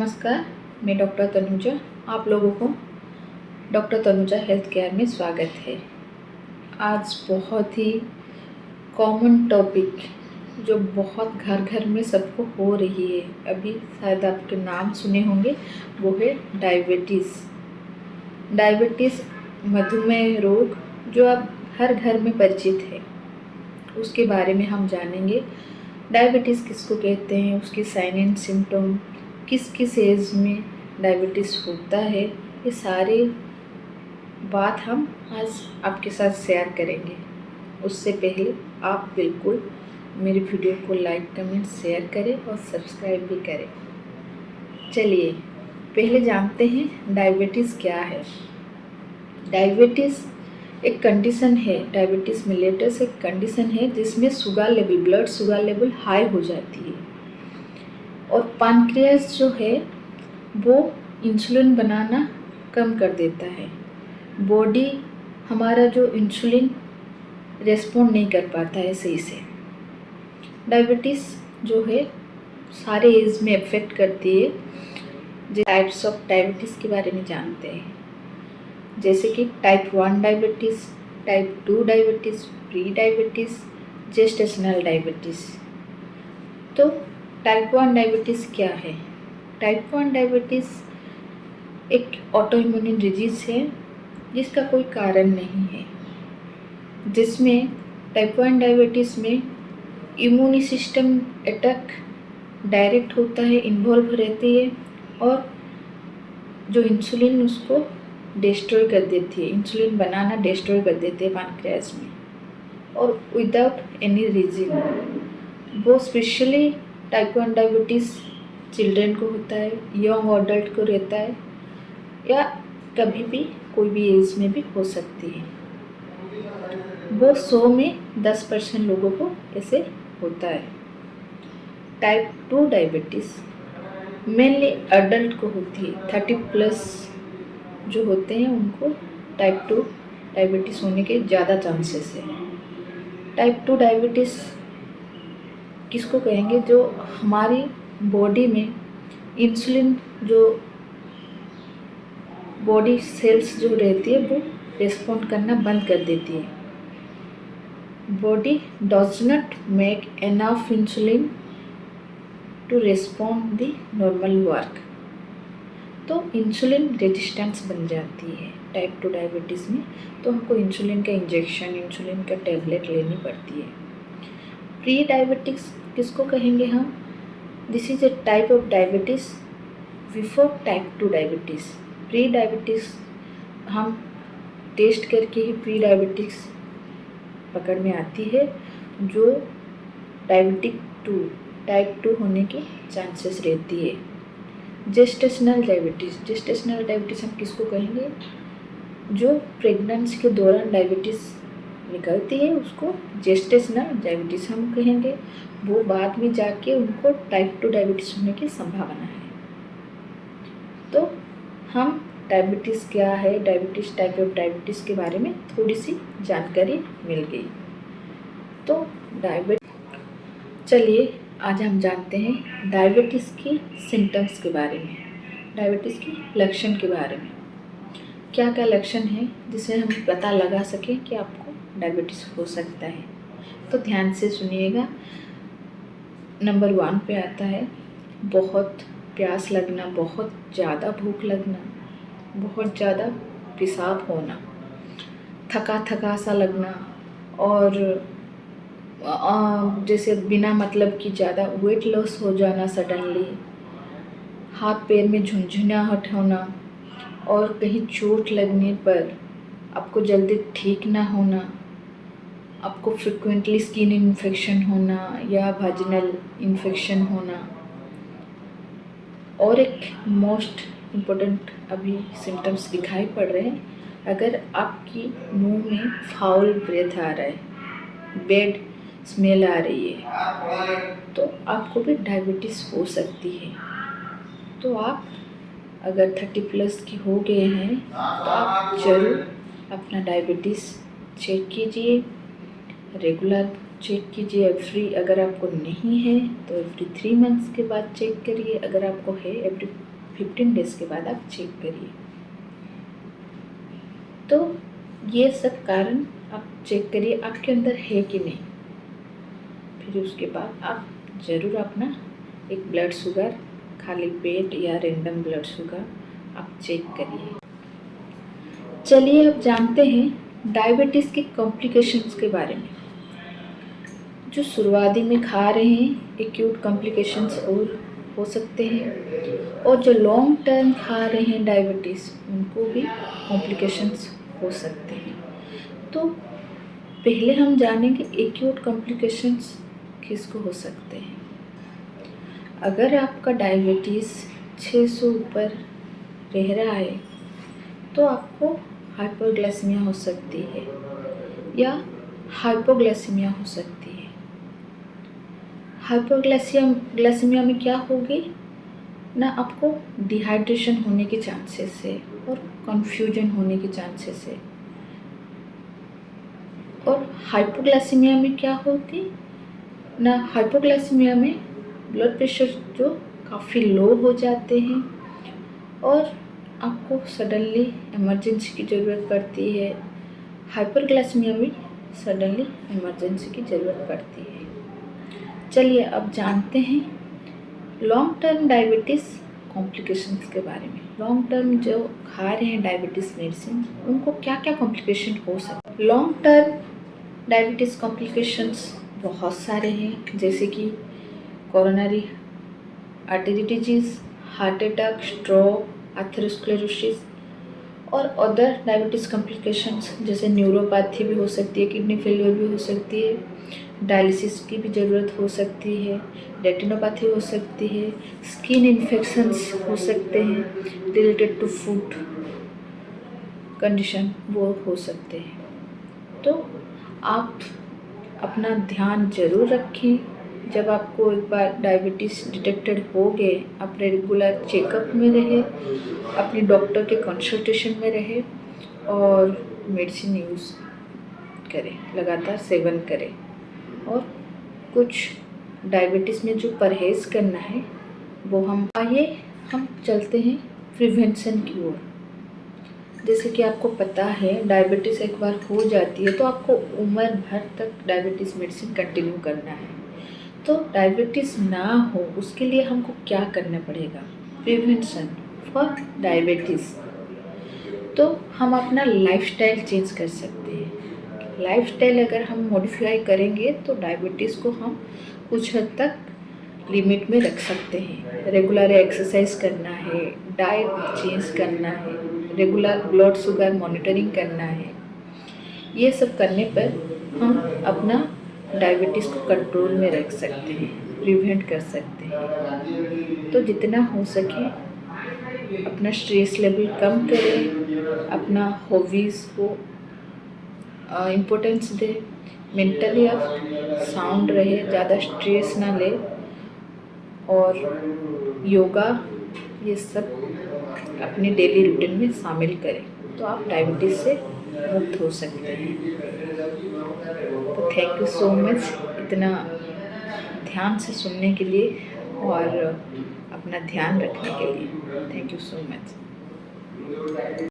नमस्कार, मैं डॉक्टर तनुजा। आप लोगों को डॉक्टर तनुजा हेल्थ केयर में स्वागत है। आज बहुत ही कॉमन टॉपिक जो बहुत घर घर में सबको हो रही है, अभी शायद आपके नाम सुने होंगे, वो है डायबिटीज़। डायबिटीज़ मधुमेह रोग जो अब हर घर में परिचित है, उसके बारे में हम जानेंगे। डायबिटीज़ किसको कहते हैं, उसकी साइन एंड सिम्टम, किस किस एज में डायबिटीज़ होता है, ये सारी बात हम आज आपके साथ शेयर करेंगे। उससे पहले आप बिल्कुल मेरी वीडियो को लाइक, कमेंट, शेयर करें और सब्सक्राइब भी करें। चलिए पहले जानते हैं डायबिटीज़ क्या है। डायबिटीज़ एक कंडीशन है, डायबिटीज़ मिलेटस एक कंडीशन है जिसमें sugar level, blood sugar level high हो जाती है और पैनक्रियास जो है वो इंसुलिन बनाना कम कर देता है। बॉडी हमारा जो इंसुलिन रेस्पॉन्ड नहीं कर पाता है सही से। डायबिटीज़ जो है सारे एज में अफेक्ट करती है। टाइप्स ऑफ डायबिटीज़ के बारे में जानते हैं, जैसे कि type 1 diabetes, type 2 diabetes, pre diabetes, gestational diabetes. तो टाइप 1 डायबिटीज़ क्या है? टाइप 1 डायबिटीज़ एक ऑटो इम्यून डिजीज़ है जिसका कोई कारण नहीं है, जिसमें टाइप 1 डायबिटीज़ में इम्यूनी सिस्टम अटैक डायरेक्ट होता है, इन्वॉल्व रहती है और जो इंसुलिन उसको डिस्ट्रॉय कर देती है, इंसुलिन बनाना डिस्ट्रॉय कर देती है पैनक्रियास में, और विदाउट एनी रीज़न। वो स्पेशली टाइप 1 डायबिटीज़ चिल्ड्रन को होता है, यंग एडल्ट को रहता है, या कभी भी कोई भी एज में भी हो सकती है। वो 100 में 10% लोगों को ऐसे होता है। टाइप 2 डायबिटीज़ मेनली अडल्ट को होती है, 30+ जो होते हैं उनको टाइप 2 डायबिटीज़ होने के ज़्यादा चांसेस है। टाइप 2 डायबिटीज़ किसको कहेंगे? जो हमारी बॉडी में इंसुलिन, जो बॉडी सेल्स जो रहती है वो रिस्पॉन्ड करना बंद कर देती है। Body does not make enough insulin to respond the normal work, तो इंसुलिन रेजिस्टेंस बन जाती है टाइप 2 डायबिटीज़ में। तो हमको इंसुलिन का इंजेक्शन, इंसुलिन का टेबलेट लेनी पड़ती है। प्री डायबिटिक्स किसको कहेंगे हम? This is a type of diabetes before type 2 diabetes. Pre diabetes हम टेस्ट करके ही प्री डायबिटीज़ पकड़ में आती है, जो डायबिटिक 2 टाइप 2 होने की चांसेस रहती है। जेस्टेशनल डायबिटीज़ हम किसको कहेंगे? जो प्रेगनेंसी के दौरान डायबिटीज़ निकलती है उसको जेस्टेशनल डायबिटीज़ हम कहेंगे। वो बाद में जाके उनको टाइप 2 डायबिटीज़ होने की संभावना है। तो हम डायबिटीज़ क्या है, डायबिटीज़, टाइप ऑफ डायबिटीज़ के बारे में थोड़ी सी जानकारी मिल गई। तो चलिए आज हम जानते हैं डायबिटीज़ की सिम्टम्स के बारे में, डायबिटीज़ की लक्षण के बारे में। क्या क्या लक्षण है जिससे हम पता लगा सकें कि आपको डायबिटीज़ हो सकता है? तो ध्यान से सुनिएगा। नंबर 1 पे आता है बहुत प्यास लगना, बहुत ज़्यादा भूख लगना, बहुत ज़्यादा पेशाब होना, थका थका सा लगना, और जैसे बिना मतलब की ज़्यादा वेट लॉस हो जाना सडनली, हाथ पैर में झुंझुनाहट होना, और कहीं चोट लगने पर आपको जल्दी ठीक ना होना, आपको फ्रिक्वेंटली स्किन इन्फेक्शन होना या वाजिनल इन्फेक्शन होना, और एक मोस्ट इम्पोर्टेंट अभी सिम्टम्स दिखाई पड़ रहे हैं, अगर आपकी मुंह में फाउल ब्रेथ आ रहा है, बैड स्मेल आ रही है, तो आपको भी डायबिटीज़ हो सकती है। तो आप अगर 30+ की हो गए हैं तो आप ज़रूर अपना डायबिटीज़ चेक कीजिए, रेगुलर चेक कीजिए। अगर आपको नहीं है तो एवरी 3 मंथ्स के बाद चेक करिए। अगर आपको है एवरी 15 डेज के बाद आप चेक करिए। तो ये सब कारण आप चेक करिए आपके अंदर है कि नहीं। फिर उसके बाद आप ज़रूर अपना एक ब्लड शुगर खाली पेट या रैंडम ब्लड शुगर आप चेक करिए। चलिए अब जानते हैं डायबिटीज़ के कॉम्प्लिकेशंस के बारे में। जो शुरुआती में खा रहे हैं एक्यूट कॉम्प्लिकेशंस और हो सकते हैं, और जो लॉन्ग टर्म खा रहे हैं डायबिटीज़ उनको भी कॉम्प्लिकेशंस हो सकते हैं। तो पहले हम जानेंगे एक्यूट कॉम्प्लिकेशंस किसको हो सकते हैं। अगर आपका डायबिटीज़ 600 ऊपर रह रहा है तो आपको हाइपरग्लाइसीमिया हो सकती है या हाइपोग्लाइसीमिया हो सकती है। हाइपोग्लाइसीमिया में क्या होगी ना, आपको डिहाइड्रेशन होने के चांसेस है और कन्फ्यूजन होने के चांसेस है। और हाइपोग्लाइसीमिया में क्या होती ना, हाइपोग्लाइसीमिया में ब्लड प्रेशर जो काफ़ी लो हो जाते हैं और आपको सडनली इमरजेंसी की ज़रूरत पड़ती है। हाइपरग्लाइसीमिया में सडनली इमरजेंसी की ज़रूरत पड़ती है। चलिए अब जानते हैं लॉन्ग टर्म डायबिटीज़ कॉम्प्लिकेशंस के बारे में। लॉन्ग टर्म जो खा रहे हैं डायबिटीज़ मेडिसिन उनको क्या क्या कॉम्प्लिकेशन हो सकते हैं। लॉन्ग टर्म डायबिटीज़ कॉम्प्लिकेशंस बहुत सारे हैं, जैसे कि coronary artery disease, heart attack, stroke, atherosclerosis और अदर डायबिटीज़ कॉम्प्लिकेशंस जैसे न्यूरोपैथी भी हो सकती है, किडनी फेलियर भी हो सकती है, डायलिसिस की भी ज़रूरत हो सकती है, रेटिनोपैथी हो सकती है, स्किन इन्फेक्शंस हो सकते हैं रिलेटेड टू फूड कंडीशन वो हो सकते हैं। तो आप अपना ध्यान ज़रूर रखें। जब आपको एक बार डायबिटीज़ डिटेक्टेड हो गए, आप रेगुलर चेकअप में रहे, अपने डॉक्टर के कंसल्टेशन में रहे और मेडिसिन यूज़ करें, लगातार सेवन करें। और कुछ डायबिटीज़ में जो परहेज़ करना है वो हम चलते हैं प्रिवेंशन की ओर। जैसे कि आपको पता है डायबिटीज़ एक बार हो जाती है तो आपको उम्र भर तक डायबिटीज़ मेडिसिन कंटिन्यू करना है। तो डायबिटीज़ ना हो उसके लिए हमको क्या करना पड़ेगा, प्रिवेंशन फॉर डायबिटीज़। तो हम अपना लाइफस्टाइल चेंज कर सकते हैं। लाइफस्टाइल अगर हम मॉडिफाई करेंगे तो डायबिटीज़ को हम कुछ हद तक लिमिट में रख सकते हैं। रेगुलर एक्सरसाइज करना है, डाइट चेंज करना है, रेगुलर ब्लड शुगर मॉनिटरिंग करना है। ये सब करने पर हम अपना डायबिटीज़ को कंट्रोल में रख सकते हैं, प्रिवेंट कर सकते हैं। तो जितना हो सके अपना स्ट्रेस लेवल कम करें, अपना हॉबीज़ को इम्पोर्टेंस दें, मेंटली आप साउंड रहे, ज़्यादा स्ट्रेस ना ले, और योगा ये सब अपने डेली रूटीन में शामिल करें तो आप डायबिटीज़ से मुक्त हो सकते हैं। तो थैंक यू सो मच इतना ध्यान से सुनने के लिए और अपना ध्यान रखने के लिए। Thank you so much.